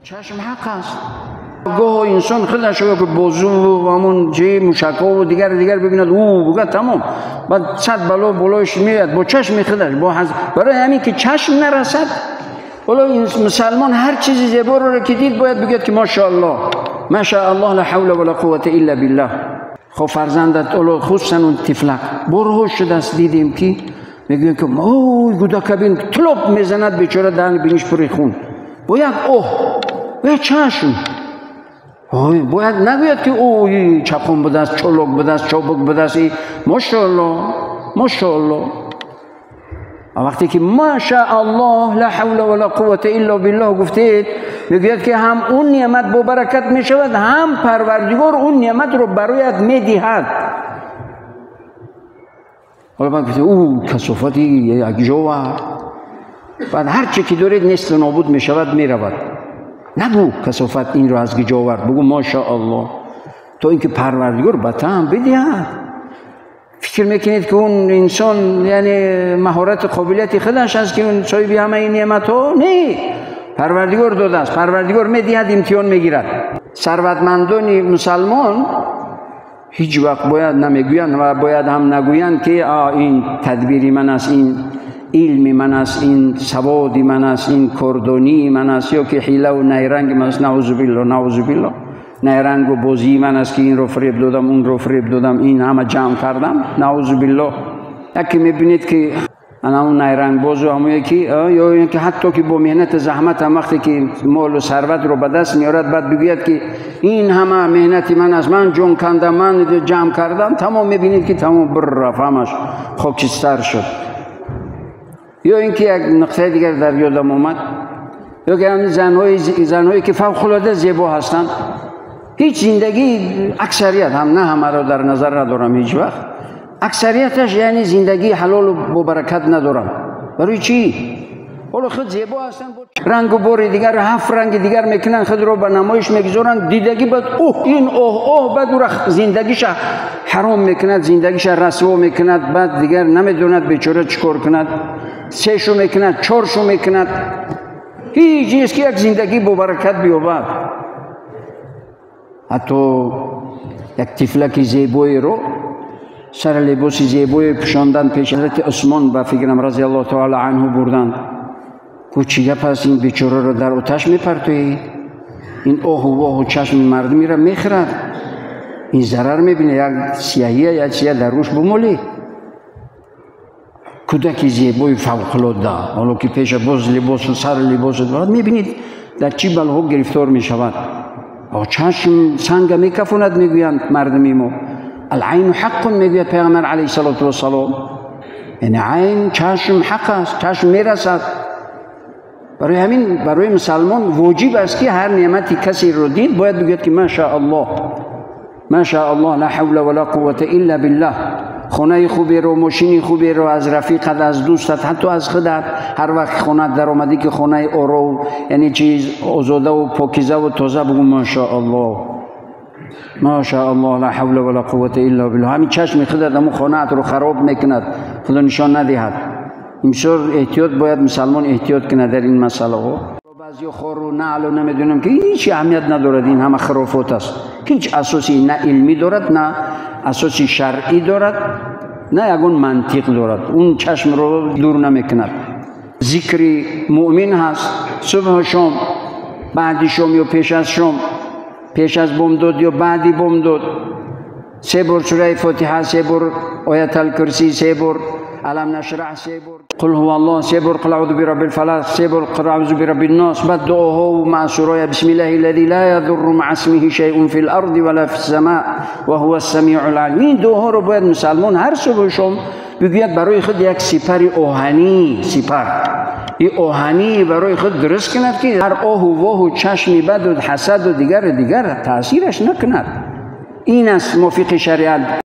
چشم حق است. گاه انسان خودش رو که بازو و همون چه موشک‌ها و دیگر ببیند او بگه تمام بعد صد بلا بلایش میاد با چشم خودش برای همین که چشم نرسد. ولی این مسلمان هر چیزی زیبا رو که دید باید بگید که ماشاءالله ماشاءالله لا حول ولا قوة الا بالله. خب فرزندت اولو خصوصا اون تفلک برهوش شده است دیدیم که میگه که اوه گودک بین طلب میزند بیچاره دهن بینش پری خون باید باید چشم باید نگوید که اوه چپخون بوده است چلوک بوده است چابک بوده است ماشاءالله ماشاءالله. وقتی که ماشاءالله لا حول ولا قوة الا بالله گفتید میگوید که هم اون نعمت با برکت میشود هم پروردگار اون نعمت رو برایت میدهد. حالا من گفتم او کثافتی یک جوه بعد هر چی که دارید نیست و نابود میشود میرود. نگو کثافت این رو از گجا آورد بگو ماشاءالله تا اینکه پروردگار بتام بدهد. فکر میکنید که اون انسان یعنی مهارت قابلیت خودش است که اون صاحب همه این نعمت ها نه پروردگار داده است. پروردگار میدهد امتحان میگیرد. ثروتمندان مسلمان هیچ وقت باید نمیگویند و باید هم نگویند که این تدبیری من است این علمی من است این سوادی من است این کردونی من است یا که حیله و نیرنگ من است. نعوذ بالله نعوذ بالله. نیرنگ و بازی من است که این رو فریب دادم اون رو فریب دادم این همه جمع کردم. نعوذ بالله. یکی میبینید که انا اون نیرنگ بازو همون یکی یا اینکه حتی که با مهنت زحمت هم وقتی که مال و ثروت رو به دست میارد بعد بگوید که این همه مهنتی من از من جون کندم من جمع کردم تمام میبینید که تمام بررفت همش خاکستر شد. یا اینکه یک نقطه دیگر در یادم اومد یا که همین زنهایی که فوق العاده زیبا هستند هیچ زندگی اکثریت هم نه همه رو در نظر ندارم هیچ وقت اکثریتش یعنی زندگی حلال و با برکت ندارم. برای چی؟ حالا خود زیبا هستن رنگ و بور دیگر 7 رنگ دیگر میکنن خود رو به نمایش میگذارن دیدگی بعد این بعد او زندگیش حرام میکند زندگیش رسوا میکند بعد دیگر نمیدوند بیچاره چیکار کند 3 شو میکند 4 شو میکند هیچ نیست که یک زندگی با برکت بیابد. حتی یک طفلک زیبایی رو سر لباس زیبایی پوشاندن پیش حضرت عثمان با فکرم رضی الله تعالی عنه بردن گفت چی گپ است این بیچاره رو در آتش میپرتویی این آه و واه و چشم مردمی را میخرد این ضرر میبینه یک سیاهی یا چیه در روش بمالی. کودک زیبای فوق العاده حالا که پیش باز لباس و سر لباس دارد میبینید در چی بلاها گرفتار میشود. چشم سنگ میکفوند میگویند مردمی ما العین حق میگوید پیغمبر علیه الصلاه و السلام یعنی عین چشم حق است چشم میرسد. برای همین برای مسلمان واجب است که هر نعمتی کسی رو دید باید بگوید که ماشاءالله ماشاءالله لا حول ولا قوة الا بالله. خانه خوبی رو ماشین خوبی رو از رفیقت از دوستت حتی از خودت هر وقت خانه در آمدی که خانه آرام یعنی چیز آزاده و پاکیزه و تازه بگو ماشاءالله ماشاءالله لا حول ولا قوة الا بالله. همین چشم خودت همون خانه رو خراب میکند خدا نشان ندهد. امسال احتیاط باید مسلمان احتیاط کنه در این مسئله ها. بعضی خور و نعل و نمیدونم که هیچ اهمیت ندارد این همه خرافات است هیچ اساسی نه علمی دارد نه اساسی شرعی دارد نه یگون منطق دارد اون چشم رو دور نمیکند. ذکر مؤمن هست صبح و شام بعد شام یا پیش از شام پیش از بامداد یا بعدی بامداد 3 بار سوره فاتحه 3 بار آیت الکرسی 3 بار علم نشرح 3 بار قل هو الله 3 بار قل اعوذ برب الفلق 3 بار قل اعوذ برب الناس بعد دعاها و مع سوره بسم الله الذي لا يضر مع اسمه شيء في الارض ولا في السماء وهو السميع العليم. این دعاها رو باید مسلمان هر صبح و شام بگوید برای خود یک سپر آهنی این آهنی برای خود درست کند که هر آه و واه و چشمی بد و حسد و دیگر تاثیرش نکند. این است موافق شریعت.